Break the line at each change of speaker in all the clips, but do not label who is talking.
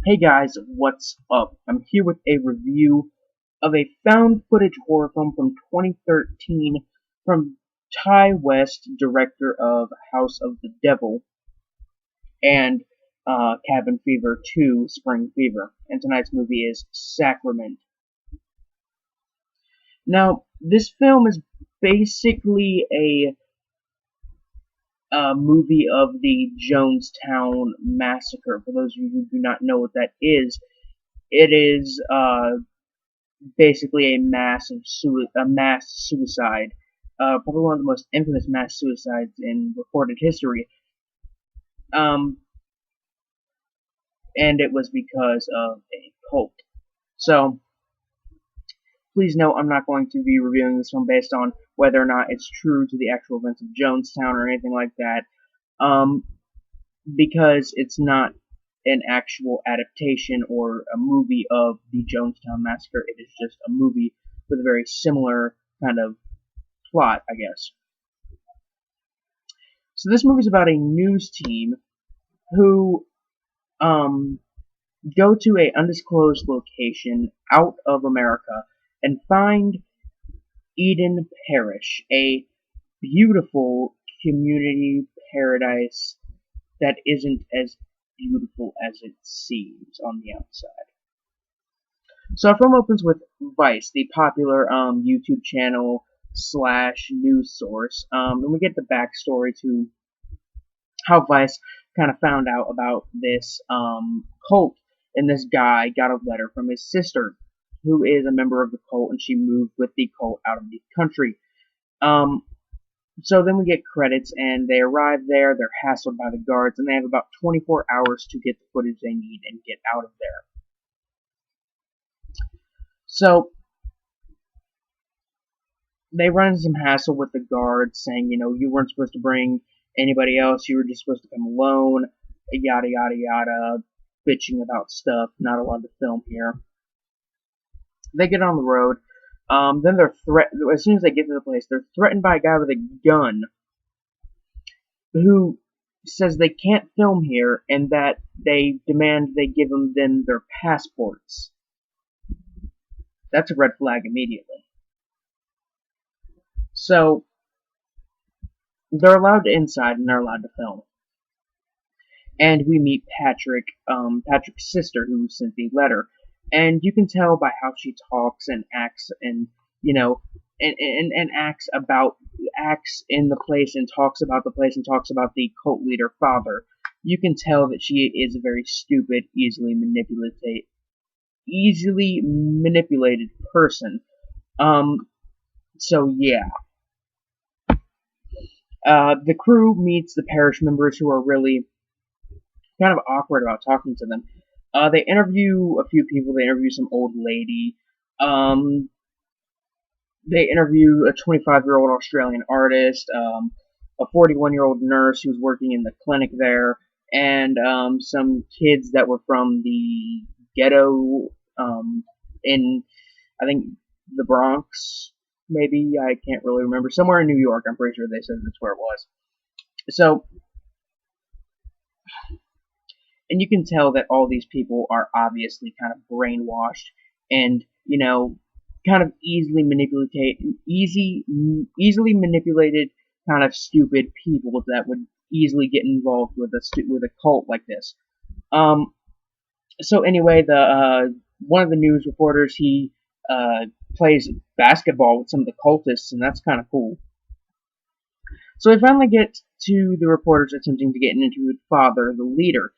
Hey guys, what's up? I'm here with a review of a found footage horror film from 2013 from Ty West, director of House of the Devil and Cabin Fever 2 Spring Fever. And tonight's movie is Sacrament. Now, this film is basically a movie of the Jonestown Massacre. For those of you who do not know what that is, it is basically a mass suicide, probably one of the most infamous mass suicides in recorded history. Um, and it was because of a cult. So please note, I'm not going to be reviewing this one based on whether or not it's true to the actual events of Jonestown or anything like that, because it's not an actual adaptation or a movie of the Jonestown Massacre. It is just a movie with a very similar kind of plot, I guess. So this movie is about a news team who go to a undisclosed location out of America and find Eden Parish, a beautiful community paradise that isn't as beautiful as it seems on the outside. So our film opens with Vice, the popular YouTube channel slash news source, and we get the backstory to how Vice kind of found out about this cult, and this guy got a letter from his sister, who is a member of the cult, and she moved with the cult out of the country. Um, so then we get credits, and they arrive there, they're hassled by the guards, and they have about 24 hours to get the footage they need and get out of there. So they run into some hassle with the guards, saying, you weren't supposed to bring anybody else, you were just supposed to come alone, yada yada yada, bitching about stuff, not allowed to film here. They get on the road, then they're as soon as they get to the place, they're threatened by a guy with a gun, who says they can't film here, and that they demand they give them their passports. That's a red flag immediately. So they're allowed inside, and they're allowed to film. And we meet Patrick's sister, who sent the letter. And you can tell by how she talks and acts, and and acts in the place, and talks about the place, and talks about the cult leader father. You can tell that she is a very stupid, easily manipulated person. So yeah. The crew meets the parish members, who are really kind of awkward about talking to them. They interview a few people. They interview some old lady. They interview a 25-year-old Australian artist, a 41-year-old nurse who's working in the clinic there, and some kids that were from the ghetto in, I think, the Bronx, maybe. I can't really remember. Somewhere in New York, I'm pretty sure they said that's where it was. So, and you can tell that all these people are obviously kind of brainwashed and, kind of easily manipulated, kind of stupid people that would easily get involved with a cult like this. So anyway, the one of the news reporters, he plays basketball with some of the cultists, and that's kind of cool. So we finally get to the reporters attempting to get an interview with Father, the leader.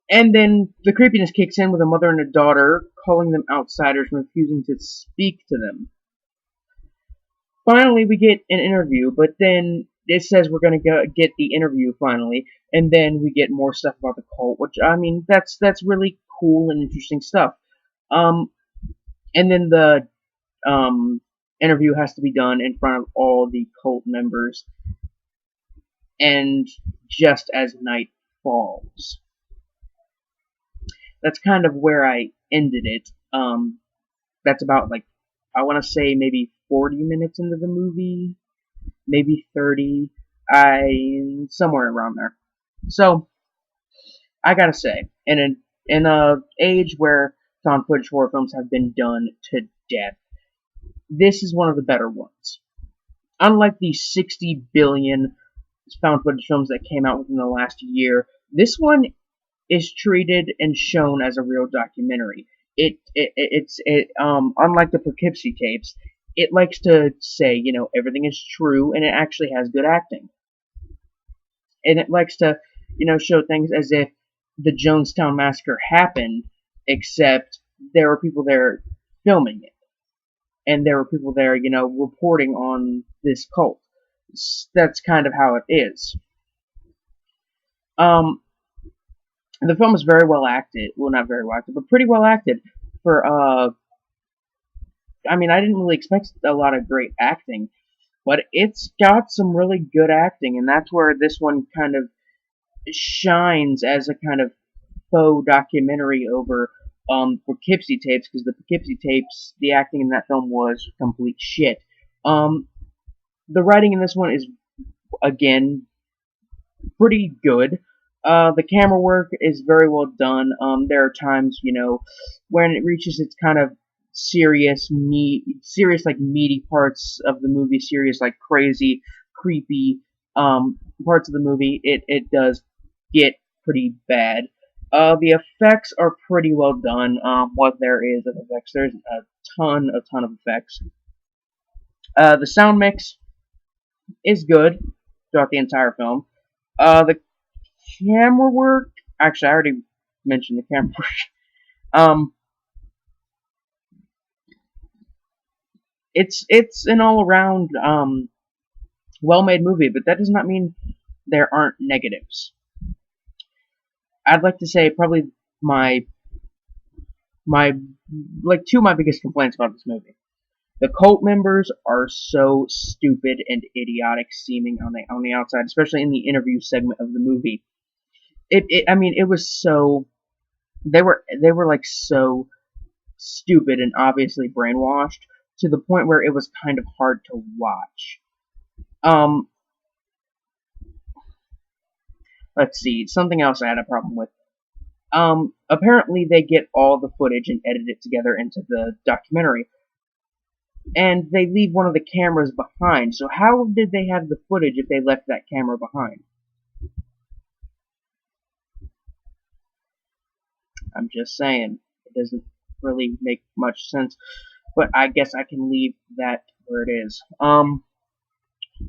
And then the creepiness kicks in with a mother and a daughter calling them outsiders and refusing to speak to them. Finally, we get an interview, but then it says we're going to get the interview finally, and then we get more stuff about the cult, which, I mean, that's really cool and interesting stuff. And then the interview has to be done in front of all the cult members, and just as night falls. That's kind of where I ended it. That's about, I want to say maybe 40 minutes into the movie, maybe 30, somewhere around there. So, I gotta say, and In a age where found footage horror films have been done to death, this is one of the better ones. Unlike the 60 billion found footage films that came out within the last year, this one is treated and shown as a real documentary. Unlike the Poughkeepsie tapes, it likes to say, everything is true, and it actually has good acting. And it likes to, show things as if the Jonestown Massacre happened, except there were people there filming it, and there were people there, reporting on this cult. That's kind of how it is. Um, the film is very well acted. Well, not very well acted, but pretty well acted. I didn't really expect a lot of great acting, but it's got some really good acting, and that's where this one kind of shines as a kind of faux documentary over Poughkeepsie tapes, because the Poughkeepsie tapes, the acting in that film was complete shit. Um, the writing in this one is, again, pretty good. The camera work is very well done. There are times, when it reaches its kind of serious like meaty parts of the movie, serious like crazy, creepy parts of the movie. It does get pretty bad. The effects are pretty well done. What there is of effects, there's a ton of effects. The sound mix is good throughout the entire film. The camera work. Actually, I already mentioned the camera work. Um, it's an all around well made movie, but that does not mean there aren't negatives. I'd like to say probably my my like two of my biggest complaints about this movie. The cult members are so stupid and idiotic seeming on the outside, especially in the interview segment of the movie. It was so they were like so stupid and obviously brainwashed to the point where it was kind of hard to watch. Um, let's see, something else I had a problem with. Apparently they get all the footage and edit it together into the documentary, and they leave one of the cameras behind. So how did they have the footage if they left that camera behind? I'm just saying, it doesn't really make much sense. But I guess I can leave that where it is.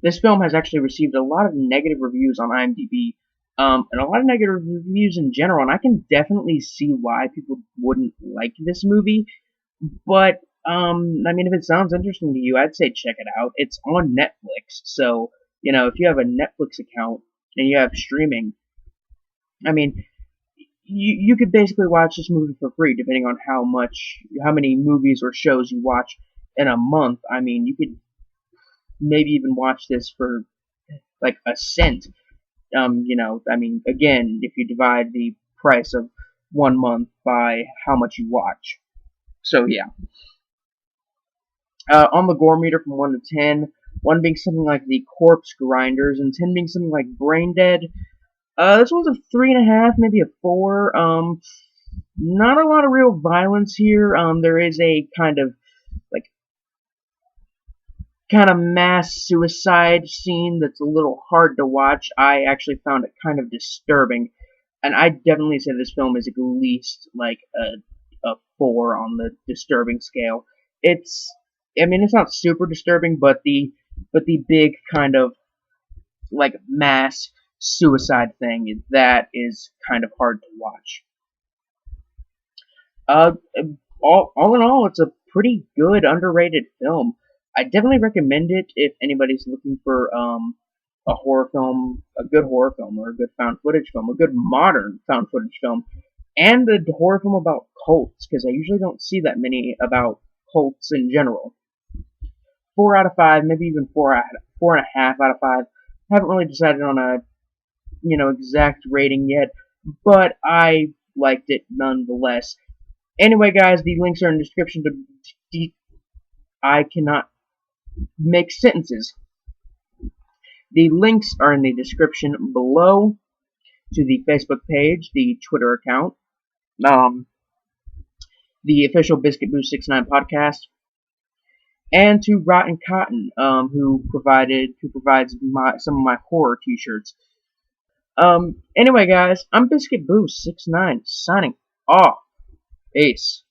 This film has actually received a lot of negative reviews on IMDb, and a lot of negative reviews in general, and I can definitely see why people wouldn't like this movie. But, if it sounds interesting to you, I'd say check it out. It's on Netflix, so, if you have a Netflix account and you have streaming, I mean, you could basically watch this movie for free, depending on how many movies or shows you watch in a month. You could maybe even watch this for like a cent. Again, if you divide the price of 1 month by how much you watch. So yeah. On the gore meter from 1 to 10, 1 being something like the Corpse Grinders, and 10 being something like Brain Dead. This one's a 3.5, maybe a 4. Not a lot of real violence here. There is a kind of mass suicide scene that's a little hard to watch. I actually found it kind of disturbing, and I definitely say this film is at least like a 4 on the disturbing scale. It's not super disturbing, but the big kind of like mass suicide thing, that is kind of hard to watch. Uh, all in all, it's a pretty good underrated film. I definitely recommend it if anybody's looking for a horror film, a good horror film, or a good found footage film, a good modern found footage film, and a horror film about cults, because I usually don't see that many about cults in general. 4 out of 5, maybe even 4.5 out of 5. Haven't really decided on a exact rating yet, but I liked it nonetheless. Anyway, guys, the links are in the description I cannot make sentences. The links are in the description below to the Facebook page, the Twitter account, um, the official Biscuit Boost 69 podcast, and to Rotten Cotton, who provides some of my horror T-shirts. Anyway, guys, I'm Biscuit Boost 69 signing off. Peace.